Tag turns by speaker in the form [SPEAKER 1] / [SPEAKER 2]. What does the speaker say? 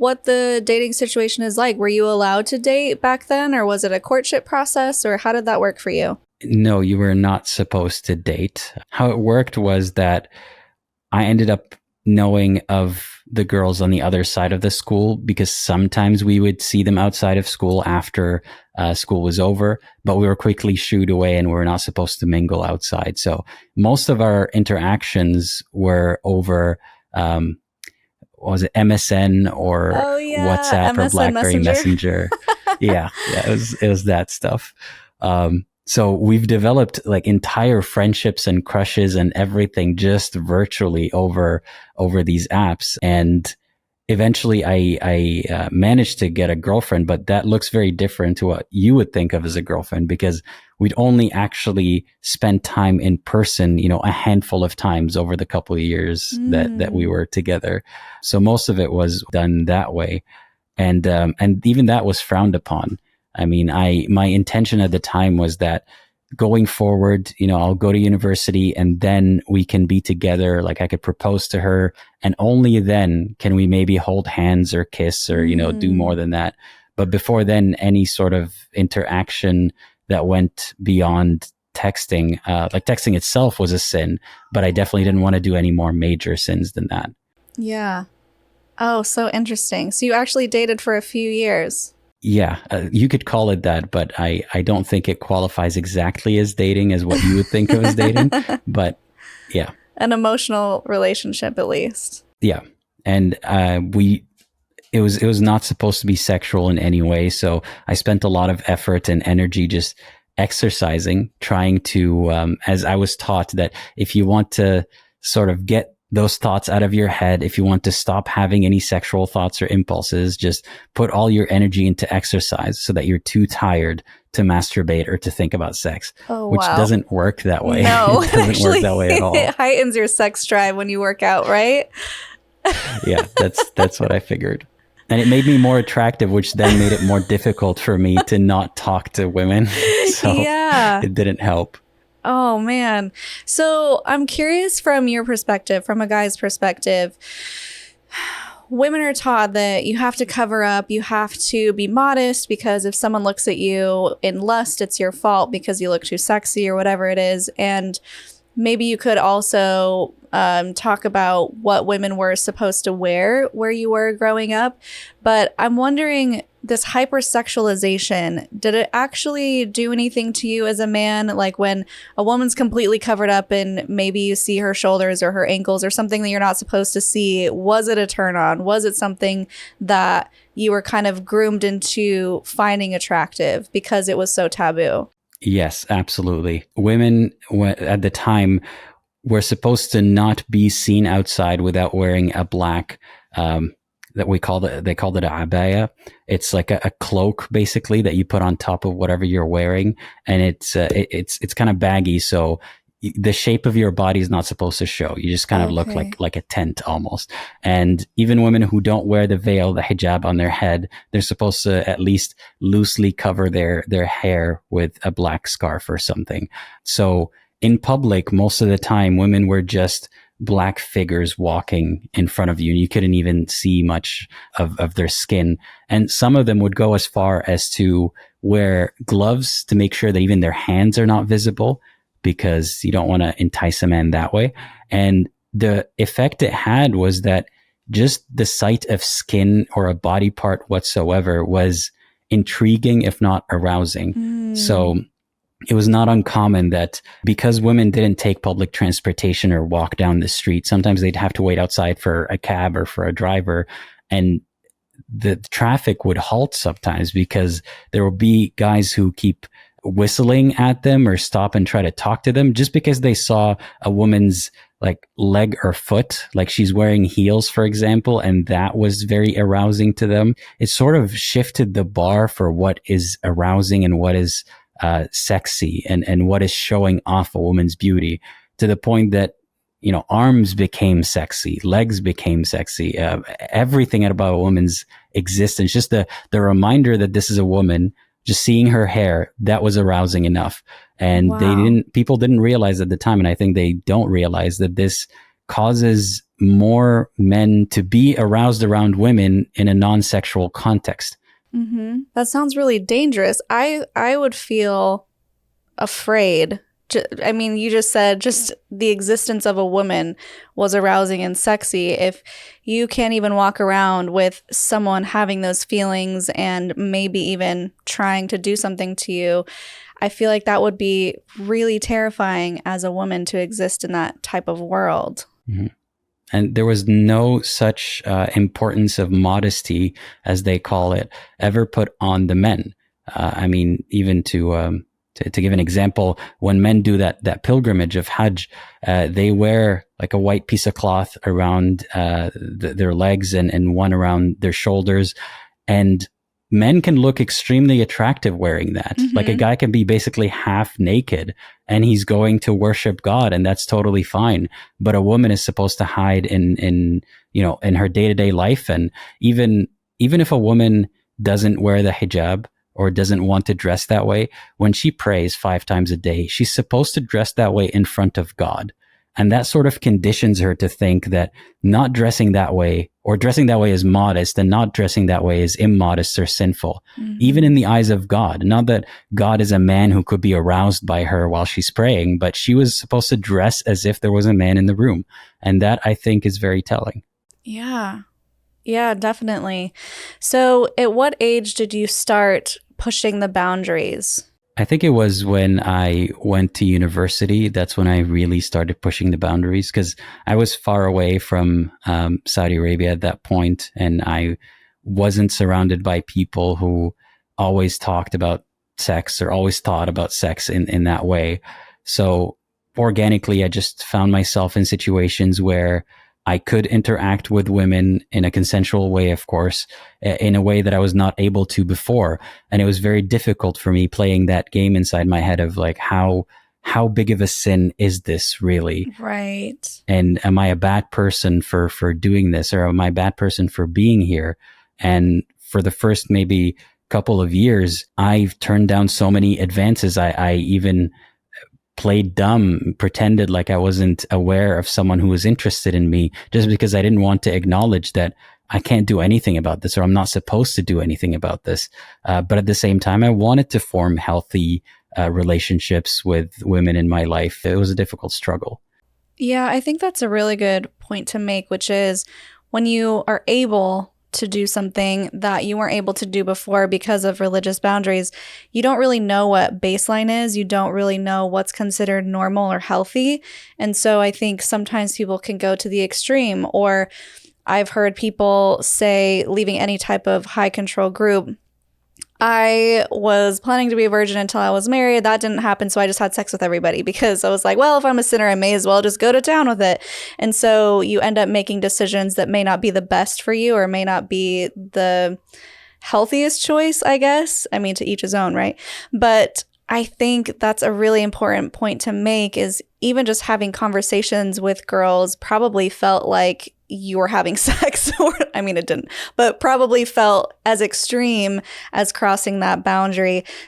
[SPEAKER 1] what the dating situation is like. Were you allowed to date back then, or was it a courtship process, or how did that work for you?
[SPEAKER 2] No, you were not supposed to date. How it worked was that I ended up knowing of the girls on the other side of the school because sometimes we would see them outside of school after school was over, but we were quickly shooed away and we were not supposed to mingle outside. So most of our interactions were over, was it MSN or WhatsApp
[SPEAKER 1] MSN
[SPEAKER 2] or BlackBerry
[SPEAKER 1] Messenger.
[SPEAKER 2] Yeah, it was that stuff. So we've developed like entire friendships and crushes and everything just virtually over these apps. And eventually I managed to get a girlfriend, but that looks very different to what you would think of as a girlfriend because we'd only actually spent time in person, a handful of times over the couple of years that we were together. So most of it was done that way. And even that was frowned upon. I mean, my intention at the time was that going forward, I'll go to university and then we can be together. Like I could propose to her and only then can we maybe hold hands or kiss or, do more than that. But before then, any sort of interaction that went beyond texting, like texting itself was a sin, but I definitely didn't want to do any more major sins than that.
[SPEAKER 1] Yeah. Oh, so interesting. So you actually dated for a few years.
[SPEAKER 2] Yeah, you could call it that, but I don't think it qualifies exactly as dating as what you would think of as dating. But yeah.
[SPEAKER 1] An emotional relationship, at least.
[SPEAKER 2] Yeah. And it was not supposed to be sexual in any way. So I spent a lot of effort and energy just exercising, trying to, as I was taught that if you want to sort of get those thoughts out of your head, if you want to stop having any sexual thoughts or impulses, just put all your energy into exercise so that you're too tired to masturbate or to think about sex, which doesn't work that way.
[SPEAKER 1] No,
[SPEAKER 2] it doesn't work that way at all.
[SPEAKER 1] It heightens your sex drive when you work out, right?
[SPEAKER 2] Yeah, that's what I figured. And it made me more attractive, which then made it more difficult for me to not talk to women. So it didn't help.
[SPEAKER 1] Oh, man. So I'm curious from your perspective, from a guy's perspective, women are taught that you have to cover up, you have to be modest because if someone looks at you in lust, it's your fault because you look too sexy or whatever it is. And maybe you could also talk about what women were supposed to wear where you were growing up. But I'm wondering, this hypersexualization, did it actually do anything to you as a man? Like when a woman's completely covered up and maybe you see her shoulders or her ankles or something that you're not supposed to see, was it a turn on? Was it something that you were kind of groomed into finding attractive because it was so taboo?
[SPEAKER 2] Yes, absolutely. Women at the time were supposed to not be seen outside without wearing a black, that they called it a abaya. It's like a cloak basically that you put on top of whatever you're wearing. And it's kind of baggy. So the shape of your body is not supposed to show. You just kind of look like a tent almost. And even women who don't wear the veil, the hijab on their head, they're supposed to at least loosely cover their hair with a black scarf or something. So in public, most of the time, women were just black figures walking in front of you. And you couldn't even see much of their skin. And some of them would go as far as to wear gloves to make sure that even their hands are not visible, because you don't want to entice a man that way. And the effect it had was that just the sight of skin or a body part whatsoever was intriguing, if not arousing. So it was not uncommon that because women didn't take public transportation or walk down the street, sometimes they'd have to wait outside for a cab or for a driver. And the traffic would halt sometimes because there will be guys who keep whistling at them or stop and try to talk to them just because they saw a woman's like leg or foot, like she's wearing heels, for example, and that was very arousing to them. It sort of shifted the bar for what is arousing and what is sexy and what is showing off a woman's beauty, to the point that, arms became sexy, legs became sexy, everything about a woman's existence, just the reminder that this is a woman, just seeing her hair, that was arousing enough. And people didn't realize at the time, and I think they don't realize that this causes more men to be aroused around women in a non-sexual context.
[SPEAKER 1] That sounds really dangerous. I would feel afraid. I mean, you just said just the existence of a woman was arousing and sexy. If you can't even walk around with someone having those feelings and maybe even trying to do something to you, I feel like that would be really terrifying as a woman to exist in that type of world.
[SPEAKER 2] Mm-hmm. And there was no such importance of modesty, as they call it, ever put on the men. I mean, even to give an example, when men do that pilgrimage of Hajj, they wear like a white piece of cloth around their legs and one around their shoulders. And men can look extremely attractive wearing that. Like a guy can be basically half naked and he's going to worship God, and that's totally fine. But a woman is supposed to hide in her day-to-day life. And even if a woman doesn't wear the hijab or doesn't want to dress that way, when she prays 5 times a day, she's supposed to dress that way in front of God. And that sort of conditions her to think that not dressing that way, or dressing that way, is modest, and not dressing that way is immodest or sinful, even in the eyes of God. Not that God is a man who could be aroused by her while she's praying, but she was supposed to dress as if there was a man in the room. And that, I think, is very telling.
[SPEAKER 1] Yeah. Yeah, definitely. So at what age did you start pushing the boundaries?
[SPEAKER 2] I think it was when I went to university. That's when I really started pushing the boundaries, because I was far away from Saudi Arabia at that point, and I wasn't surrounded by people who always talked about sex or always thought about sex in that way. So organically, I just found myself in situations where I could interact with women in a consensual way, of course, in a way that I was not able to before. And it was very difficult for me playing that game inside my head of like, how big of a sin is this really?
[SPEAKER 1] Right.
[SPEAKER 2] And am I a bad person for doing this, or am I a bad person for being here? And for the first maybe couple of years, I've turned down so many advances. I even played dumb, pretended like I wasn't aware of someone who was interested in me, just because I didn't want to acknowledge that I can't do anything about this, or I'm not supposed to do anything about this. But at the same time, I wanted to form healthy relationships with women in my life. It was a difficult struggle.
[SPEAKER 1] Yeah, I think that's a really good point to make, which is when you are able to do something that you weren't able to do before because of religious boundaries, you don't really know what baseline is. You don't really know what's considered normal or healthy. And so I think sometimes people can go to the extreme, or I've heard people say leaving any type of high control group. I was planning to be a virgin until I was married. That didn't happen. So I just had sex with everybody because I was like, well, if I'm a sinner, I may as well just go to town with it. And so you end up making decisions that may not be the best for you, or may not be the healthiest choice, I guess. I mean, to each his own, right? But I think that's a really important point to make, is even just having conversations with girls probably felt like you were having sex, or I mean, it didn't, but probably felt as extreme as crossing that boundary.